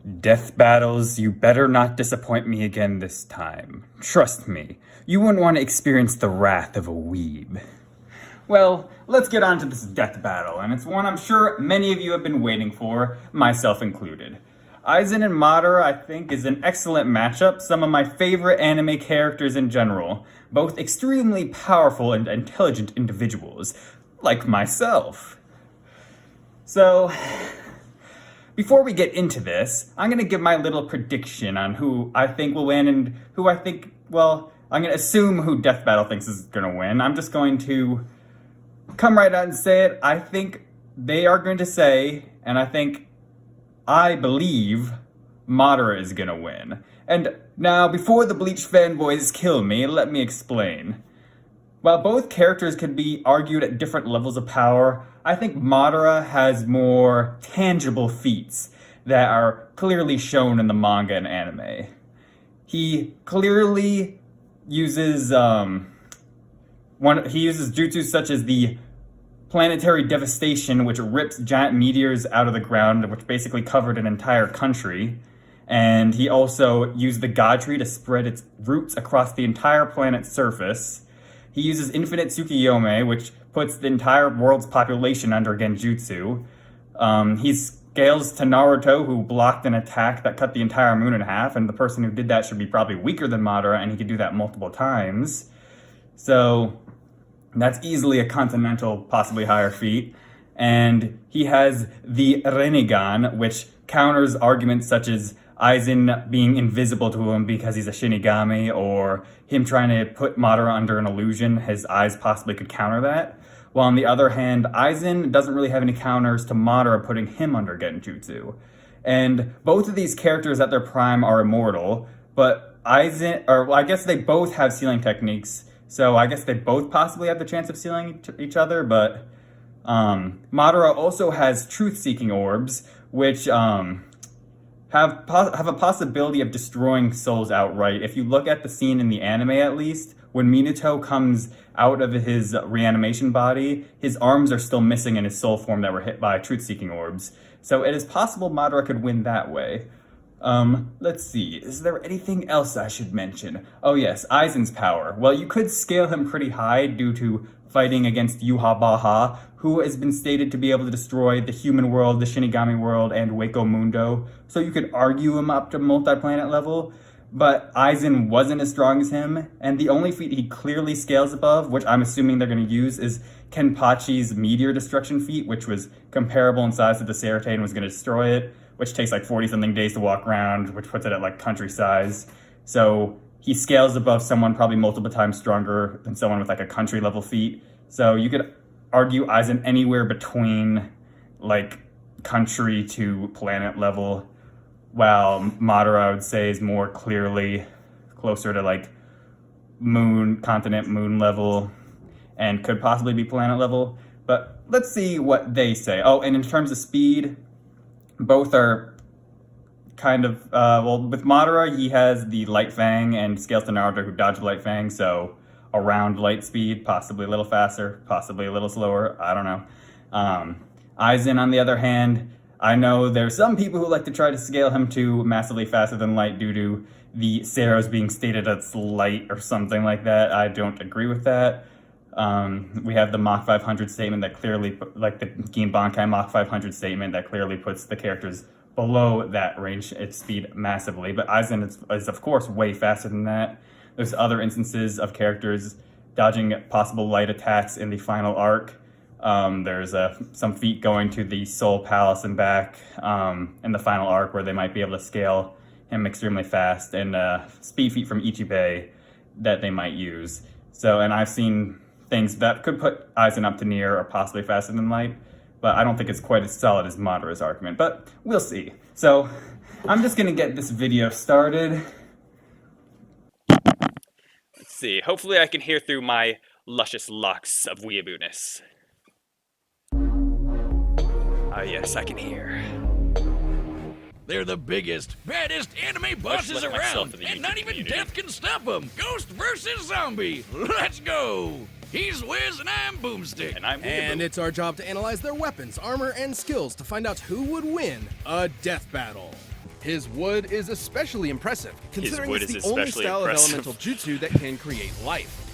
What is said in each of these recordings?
Death battles, you better not disappoint me again this time. Trust me, you wouldn't want to experience the wrath of a weeb. Well, let's get on to this death battle, and it's one I'm sure many of you have been waiting for, myself included. Aizen and Madara, I think, is an excellent matchup, some of my favorite anime characters in general, both extremely powerful and intelligent individuals, like myself. So, before we get into this, I'm going to give my little prediction on who I think will win and who I think, well, I'm going to assume who Death Battle thinks is going to win. I'm just going to come right out and say it. I think they are going to say, and I believe Madara is going to win. And now, before the Bleach fanboys kill me, let me explain. While both characters could be argued at different levels of power, I think Madara has more tangible feats that are clearly shown in the manga and anime. He clearly uses jutsu such as the planetary devastation, which rips giant meteors out of the ground, which basically covered an entire country. And he also used the God Tree to spread its roots across the entire planet's surface. He uses Infinite Tsukiyomi, which puts the entire world's population under Genjutsu. He scales to Naruto, who blocked an attack that cut the entire moon in half, and the person who did that should be probably weaker than Madara, and he could do that multiple times. So that's easily a continental, possibly higher feat. And he has the Rinnegan, which counters arguments such as Aizen being invisible to him because he's a Shinigami, or him trying to put Madara under an illusion. His eyes possibly could counter that. While on the other hand, Aizen doesn't really have any counters to Madara putting him under Genjutsu. And both of these characters at their prime are immortal, but I guess they both have sealing techniques, so I guess they both possibly have the chance of sealing each other, but Madara also has truth-seeking orbs, which have a possibility of destroying souls outright. If you look at the scene in the anime, at least, when Minato comes out of his reanimation body, his arms are still missing in his soul form that were hit by truth-seeking orbs. So it is possible Madara could win that way. Let's see, is there anything else I should mention? Oh yes, Aizen's power. Well, you could scale him pretty high due to fighting against Yhwach, who has been stated to be able to destroy the human world, the Shinigami world, and Wako Mundo. So you could argue him up to multi-planet level, but Aizen wasn't as strong as him, and the only feat he clearly scales above, which I'm assuming they're going to use, is Kenpachi's meteor destruction feat, which was comparable in size to the Sarate and was going to destroy it, which takes like 40-something days to walk around, which puts it at like country size. So he scales above someone probably multiple times stronger than someone with like a country level feat. So you could argue Aizen anywhere between like country to planet level, while Madara, I would say, is more clearly closer to like continent moon level and could possibly be planet level. But let's see what they say. Oh, and in terms of speed, both are kind of, well, with Madara, he has the Light Fang and scales to Naruto, who dodge Light Fang, so around light speed, possibly a little faster, possibly a little slower, I don't know. Aizen, on the other hand, I know there's some people who like to try to scale him to massively faster than light due to the Ceros being stated as light or something like that. I don't agree with that. We have the Mach 500 statement that clearly, like the Gin Bankai Mach 500 statement that clearly puts the characters below that range at speed massively. But Aizen is of course way faster than that. There's other instances of characters dodging possible light attacks in the final arc. There's some feat going to the Soul Palace and back in the final arc where they might be able to scale him extremely fast, and speed feat from Ichibei that they might use. So, and I've seen things that could put Aizen up to near or possibly faster than light, but I don't think it's quite as solid as Madara's argument, but we'll see. So I'm just gonna get this video started. Let's see, hopefully I can hear through my luscious locks of weeaboo-ness. Ah yes, I can hear. They're the biggest, baddest anime bosses around, and not even death can stop them. Ghost versus zombie. Let's go. He's Wiz and I'm Boomstick. And I'm Weeaboo. And it's our job to analyze their weapons, armor, and skills to find out who would win a death battle. His wood is especially impressive, considering wood it's is the only especially style impressive. of elemental jutsu that can create life.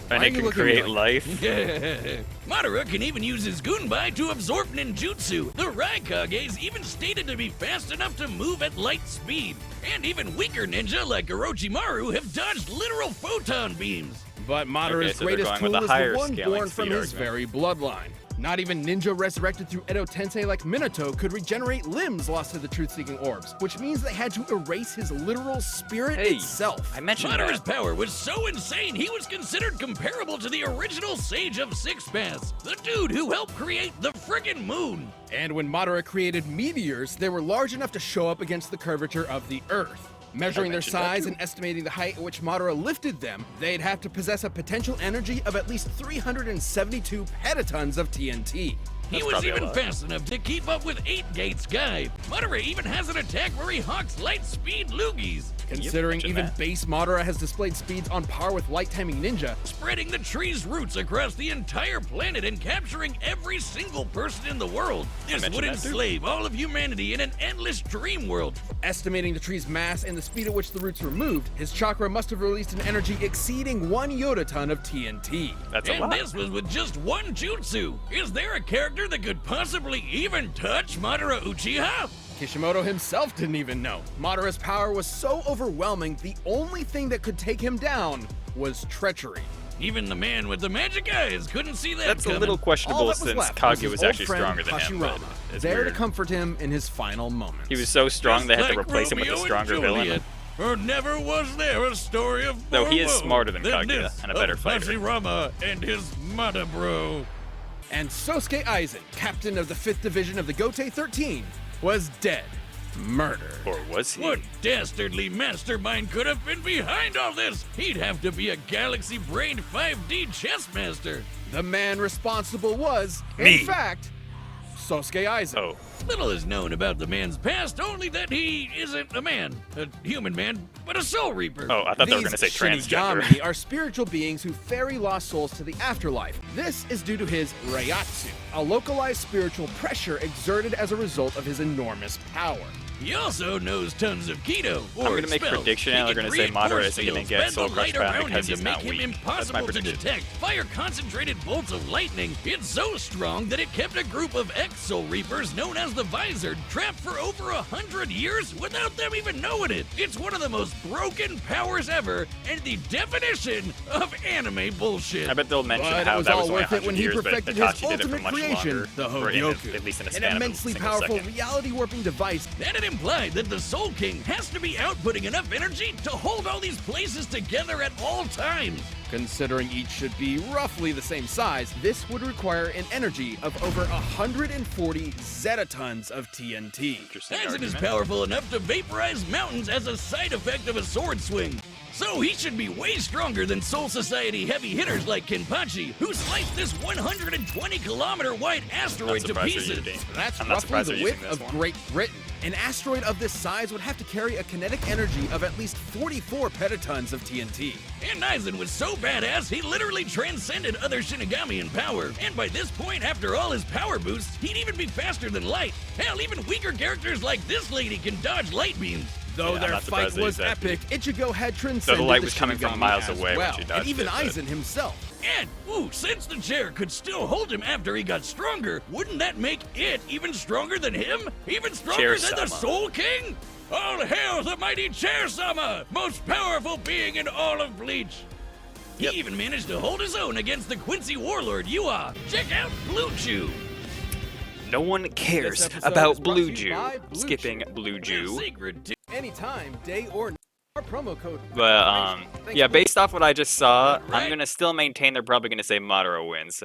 And Why it are you can looking at me create like life. Madara can even use his Gunbai to absorb ninjutsu. The Raikage is even stated to be fast enough to move at light speed. And even weaker ninja like Orochimaru have dodged literal photon beams. But Madara's Okay, so they're greatest going with tool a is higher the one scaling born from speed his argument. very bloodline. Not even ninja resurrected through Edo Tensei like Minato could regenerate limbs lost to the truth-seeking orbs, which means they had to erase his literal spirit Hey, itself. I mentioned Madara's that. power was so insane he was considered comparable to the original Sage of Six Paths, the dude who helped create the friggin' moon. And when Madara created meteors, they were large enough to show up against the curvature of the Earth. Measuring their mentioned that size too. and estimating the height at which Madara lifted them, they'd have to possess a potential energy of at least 372 petatons of TNT. He That's was probably a even lot. fast enough to keep up with 8 Gates Guy. Madara even has an attack where he hawks light speed loogies, Considering mentioned even that. base Madara has displayed speeds on par with light timing ninja, spreading the tree's roots across the entire planet and capturing every single person in the world. This mentioned would that too. enslave all of humanity in an endless dream world. estimating the tree's mass and the speed at which the roots were moved, his chakra must have released an energy exceeding 1 yotaton of TNT. That's a And lot. this was with just one jutsu. Is there a character that could possibly even touch Madara Uchiha? Kishimoto himself didn't even know. Madara's power was so overwhelming, the only thing that could take him down was treachery. Even the man with the magic eyes couldn't see that That's a coming. little All questionable that was since left Kage his was old actually friend stronger than him. But Hashirama, it's there to weird. comfort him in his final moments. He was so strong they had to Just replace him with a Romeo stronger and villain. Juliet. Or never was there a story of Though he is more woe smarter than Kage this and a better of fighter. Hashirama and his Madabro. And Sosuke Aizen, captain of the 5th Division of the Gotei 13, was dead. Murdered. Or was he? What dastardly mastermind could have been behind all this? He'd have to be a galaxy-brained 5D chess master. The man responsible was, Me. in fact, Sosuke Aizen. Oh, Little is known about the man's past, only that he isn't a man, a human man, but a soul reaper. oh, I thought they were These going to say transgender. Shinigami are spiritual beings who ferry lost souls to the afterlife. This is due to his Reiatsu, a localized spiritual pressure exerted as a result of his enormous power. He also knows tons of keto. Or I'm gonna make a spells. prediction, He and they're can gonna say create Madara force isn't gonna fields, get bend Soul the Crush light back around because him he's to make not him weak. That's my impossible to prediction. detect. Fire concentrated bolts of lightning. It's so strong that it kept a group of ex-Soul Reapers known as the Visored trapped for over 100 years without them even knowing it. It's one of the most broken powers ever, and the definition of anime bullshit. I bet they'll mention But how it was that all was only worth it 100 when he years, but perfected his Itachi did it for ultimate much creation, longer, the or in Hogyoku, at least in a an span of a immensely single powerful second. reality-warping device. Then it implied that the Soul King has to be outputting enough energy to hold all these places together at all times. Considering each should be roughly the same size, this would require an energy of over 140 zetatons of TNT. Interesting Aizen is argument. powerful enough to vaporize mountains as a side effect of a sword swing. So he should be way stronger than Soul Society heavy hitters like Kenpachi, who sliced this 120-kilometer wide Not asteroid to surprised they're pieces. using- That's I'm not roughly surprised the they're width using this of one. Great Britain. An asteroid of this size would have to carry a kinetic energy of at least 44 petatons of TNT. And Aizen was so badass, he literally transcended other Shinigami in power. And by this point, after all his power boosts, he'd even be faster than light. Hell, even weaker characters like this lady can dodge light beams. Though Yeah, I'm their not fight surprised they was used that. epic, Ichigo had transcended light the was coming from Shinigami miles as away when well, she and dodged even it, but- Aizen himself. And, since the chair could still hold him after he got stronger, wouldn't that make it even stronger than him? Even stronger than the Chair-sama. Soul King? All hail the mighty Chair-sama, most powerful being in all of Bleach. Yep. He even managed to hold his own against the Quincy warlord Yua. Check out Blue Chew. No one cares This episode is about brought Blue to you Jew. by Blue Skipping Chew. Blue The Jew. secret to Anytime, day or night. Our promo code. But Thanks yeah, for- based off what I just saw, Right. I'm gonna still maintain they're probably gonna say Madara wins.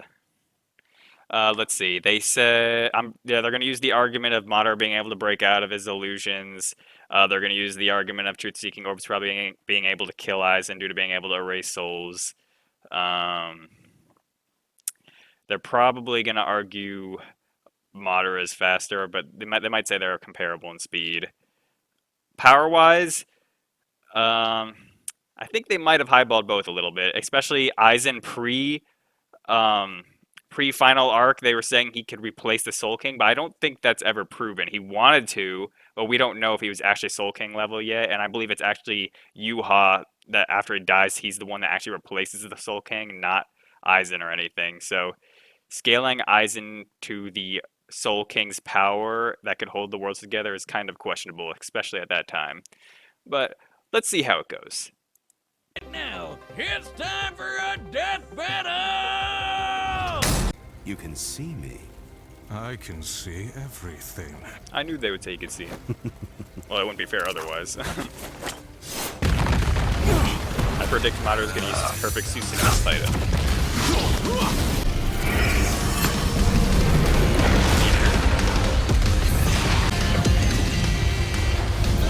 Let's see. They said they're gonna use the argument of Madara being able to break out of his illusions. They're gonna use the argument of truth-seeking orbs probably being able to kill Aizen due to being able to erase souls. They're probably gonna argue Madara is faster, but they might say they're comparable in speed. Power-wise, I think they might have highballed both a little bit, especially Aizen pre-final arc. They were saying he could replace the Soul King, but I don't think that's ever proven. He wanted to, but we don't know if he was actually Soul King level yet, and I believe it's actually Yuha that after he dies, he's the one that actually replaces the Soul King, not Aizen or anything. So scaling Aizen to the Soul King's power that could hold the worlds together is kind of questionable, especially at that time. But let's see how it goes. And now, it's time for a death battle! You can see me. I can see everything. I knew they would say you could see him. Well, it wouldn't be fair otherwise. I predict Madara's gonna use his perfect suits in this fight.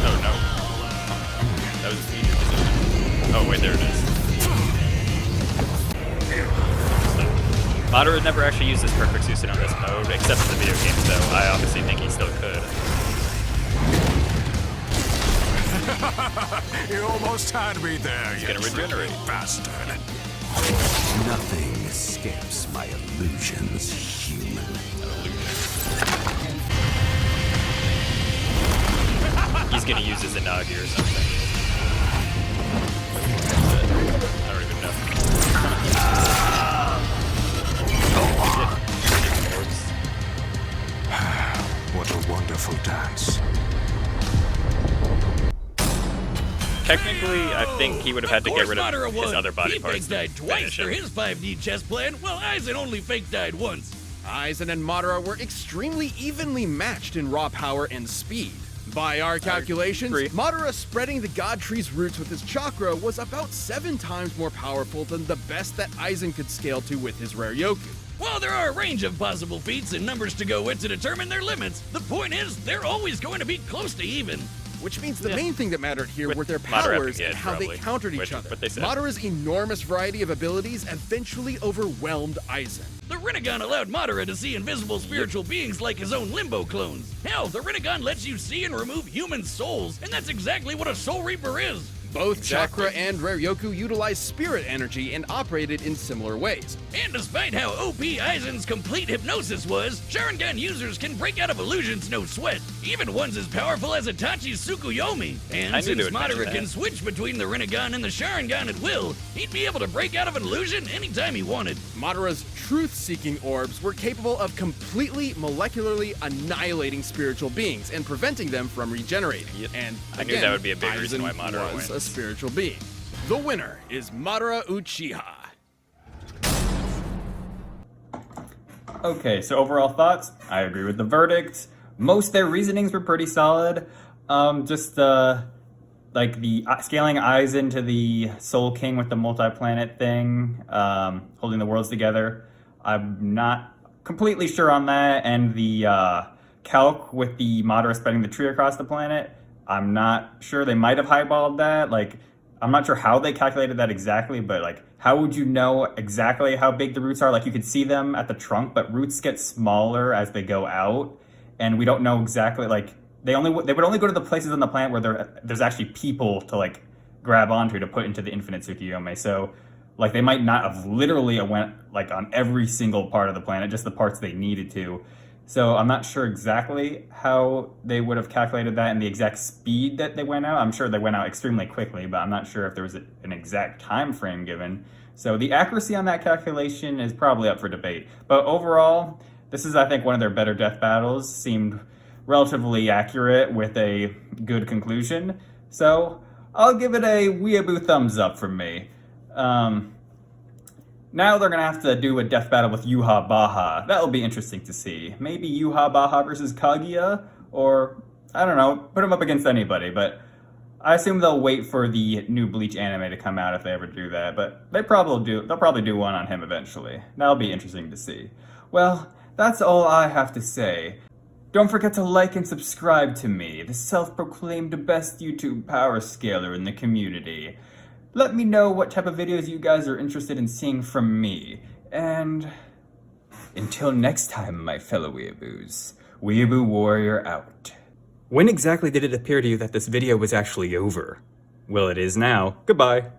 Oh no. That was his meteor position. Oh wait, there it is. Madara never actually used his perfect suit on this mode, except in the video games though. I obviously think he still could. You almost had me there, He's gonna regenerate. bastard. Nothing escapes my illusions, human. He's gonna use his Inagi or something. I don't even know. What a wonderful dance. Technically, I think he would have had to get rid of Madara his won. other body He parts. fake died to twice finish for him. his 5D chess plan, while Aizen only fake died once. Aizen and Madara were extremely evenly matched in raw power and speed. By our calculations, agree. Madara spreading the God Tree's roots with his chakra was about 7 times more powerful than the best that Aizen could scale to with his rare Yoku. While there are a range of possible feats and numbers to go with to determine their limits, the point is they're always going to be close to even. Which means the Yeah. main thing that mattered here With were their Madara having powers the and edge, how probably, they countered each which- other. what they said. Madara's enormous variety of abilities eventually overwhelmed Aizen. The Rinnegan allowed Madara to see invisible spiritual beings like his own Limbo clones. Hell, the Rinnegan lets you see and remove human souls, and that's exactly what a Soul Reaper is. Both Exactly. chakra and rare Yoku utilized spirit energy and operated in similar ways. And despite how OP Aizen's complete hypnosis was, Sharingan users can break out of illusions no sweat, even ones as powerful as Itachi's Tsukuyomi. And I knew they since would mention Madara that. can switch between the Rinnegan and the Sharingan at will, he'd be able to break out of an illusion anytime he wanted. Madara's truth-seeking orbs were capable of completely molecularly annihilating spiritual beings and preventing them from regenerating. Yep. And I knew again, that would be a big reason Aizen why Madara was a wins. spiritual being. The winner is Madara Uchiha. Okay, so overall thoughts, I agree with the verdict. Most of their reasonings were pretty solid. Like the scaling Aizen to the Soul King with the multi-planet thing, holding the worlds together. I'm not completely sure on that. And the calc with the Madara spreading the tree across the planet, I'm not sure. They might have highballed that. Like, I'm not sure how they calculated that exactly, but like, how would you know exactly how big the roots are? Like, you could see them at the trunk, but roots get smaller as they go out, and we don't know exactly. Like, they would only go to the places on the planet where there's actually people to like grab onto to put into the infinite Tsukuyomi. So, like, they might not have literally went like on every single part of the planet, just the parts they needed to. So I'm not sure exactly how they would have calculated that and the exact speed that they went out. I'm sure they went out extremely quickly, but I'm not sure if there was an exact time frame given. So the accuracy on that calculation is probably up for debate. But overall, this is, I think, one of their better death battles. Seemed relatively accurate with a good conclusion. So I'll give it a Weeaboo thumbs up from me. Now they're going to have to do a death battle with Yuha Baha. That'll be interesting to see. Maybe Yuha Baha versus Kaguya, or, I don't know, put them up against anybody, but I assume they'll wait for the new Bleach anime to come out if they ever do that, but they'll probably do one on him eventually. That'll be interesting to see. Well, that's all I have to say. Don't forget to like and subscribe to me, the self-proclaimed best YouTube power scaler in the community. Let me know what type of videos you guys are interested in seeing from me. And until next time, my fellow Weeaboos, Weeaboo Warrior out. When exactly did it appear to you that this video was actually over? Well, it is now. Goodbye.